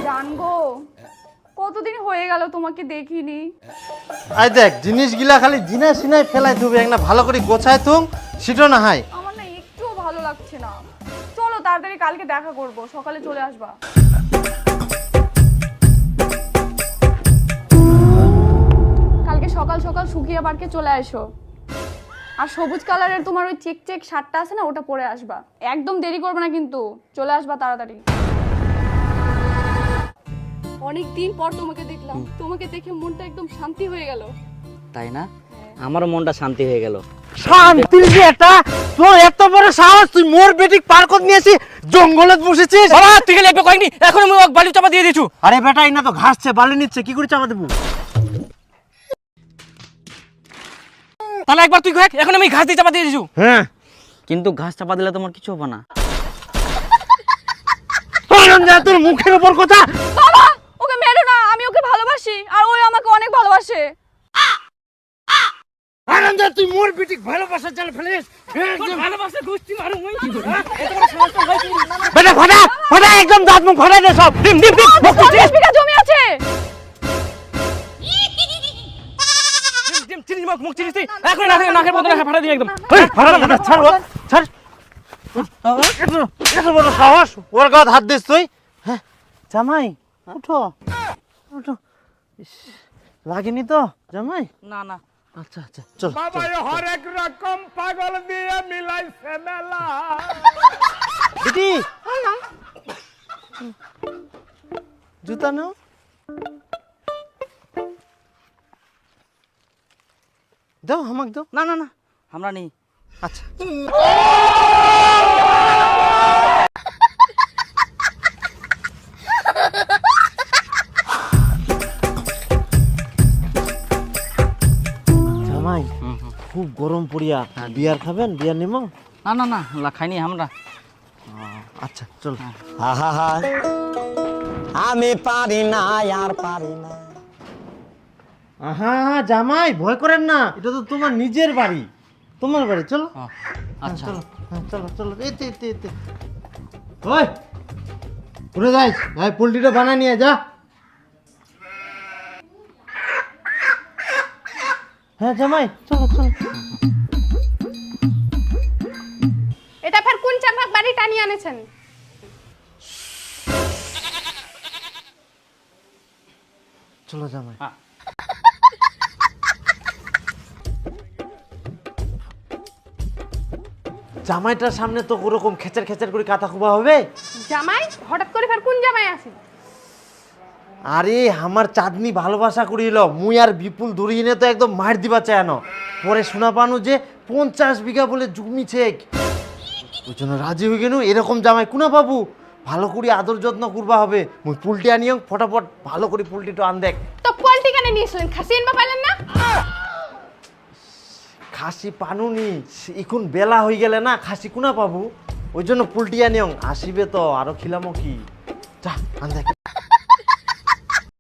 জানগো, কতদিন হয়ে গেল তোমাকে দেখিনি। আই দেখ জিনিসগুলা খালি জিনা সিনাই ফেলাই দিবে, একটা ভালো করে গোছায় তুম সেটা না হয়। আমার না একটুও ভালো লাগছে না। চলো তাড়াতাড়ি কালকে দেখা করব, সকালে চলে আসবা। কালকে সকাল সকাল সুকিয়া পার্কে চলে আসো। আর সবুজ কালারের তোমার ওই চেক চেক শার্টটা আছে না, ওটা পরে আসবা। একদম দেরি করবে না কিন্তু, চলে আসবা তাড়াতাড়ি। অনেক দিন পর তোমাকে দেখলাম, তোমাকে দেখে মনটা একদম শান্তি হয়ে গেল। তাই না? আমারও মনটা শান্তি হয়ে গেল। শান্তির যে এটা তোর এত বড় সাহস, তুই মোর বেটিক পার্কত নিয়েছি জঙ্গলে বসেছিস। বাবা তুই গেলে একবার কয়েকনি, এখন আমি বালু চাপা দিয়ে দিছু। আরে বেটা ইনা তো ঘাসছে বালি নিচ্ছে, কি করে চাপা দেবো? তাহলে একবার তুই কয়েক, এখন আমি ঘাস দিয়ে চাপা দিয়ে দিছু। হ্যাঁ কিন্তু ঘাস চাপা দিলে তোমার কিছু হবে না। তোর মুখের উপর কথা। বাবা, ওকে মেরো না, আমি ওকে ভালোবাসি আর ওই আমাকে অনেক ভালোবাসে। আনন্দ তুই মোর বেটিক ভালোবাসা চাল ফেলিস। ভালোবাসা গোষ্ঠী মারু মুই। বেটা ফাটা ফাটা একদম দাঁত মুখ ফাটাই দে সব। ডিম ডিম ডিম। 40 বিঘা জমি আছে। চিনিস মুখ চিনিস তুই, এখন নাকের বদলে ফাটা দিয়ে একদম। এই ফাটা ফাটা ছাড় ও ছাড়। এত বড় সাহস, ওর গায়ে হাত দিস তুই? হ্যাঁ জামাই উঠো উঠো। ইস, লাগেনি তো জামাই? না না আচ্ছা আচ্ছা চল। বাবা হরেক রকম পাগল দিয়ে মিলাইছে মেলা। বেটি জুতা নাও। দাও আমাকে দাও। না না না আমরা নেই। আচ্ছা জামাই খুব গরম পড়িয়া, বিয়ার খাবেন? বিয়ার নিমো? না না না খাইনি আমরা। আচ্ছা চল। আহা আমি পারি না আর পারি না। আহা জামাই ভয় করেন না, এটা তো তোমার নিজের বাড়ি, তোমার বাড়ি। চলো আচ্ছা চলো চলো চলো। এতে এতে এতে ওই উঠে যাই, ভাই পোলট্রিটা বানায় নিয়ে যা। হ্যাঁ জামাই চলো চলো। এটা ফের কোন চাপাক বাড়ি টানিয়ে আনেছেন? চলো জামাই। জামাইটার সামনে তো ওরকম খেচার খেচার করে কাতা খুবা হবে। জামাই হঠাৎ করে ফের কোন জামাই আসি? আরে আমার চাঁদনি ভালোবাসা করিল, মুই আর বিপুল ধরিয়ে তো একদম মার দিবা চায়ানো। পরে শোনা পানো যে 50 বিঘা বলে জমি ছেক, ওই জন্য রাজি হয়ে গেল। এরকম জামাই কুনা পাবু? ভালো করে আদর যত্ন করবা হবে। মুই পুলটি আনিও, ফটাফট ভালো করে পুলটিটা আন দেখ। তো পোল্ট্রি কেন নিয়েছিলেন? খাসি আনবা পারলেন না? খাসি পানুনি, এখন বেলা হয়ে গেলে না, খাসি কুনা পাবু? ওই জন্য পুলটি আনিও। আসিবে তো আরো খিলামো কি। যা আন দেখ।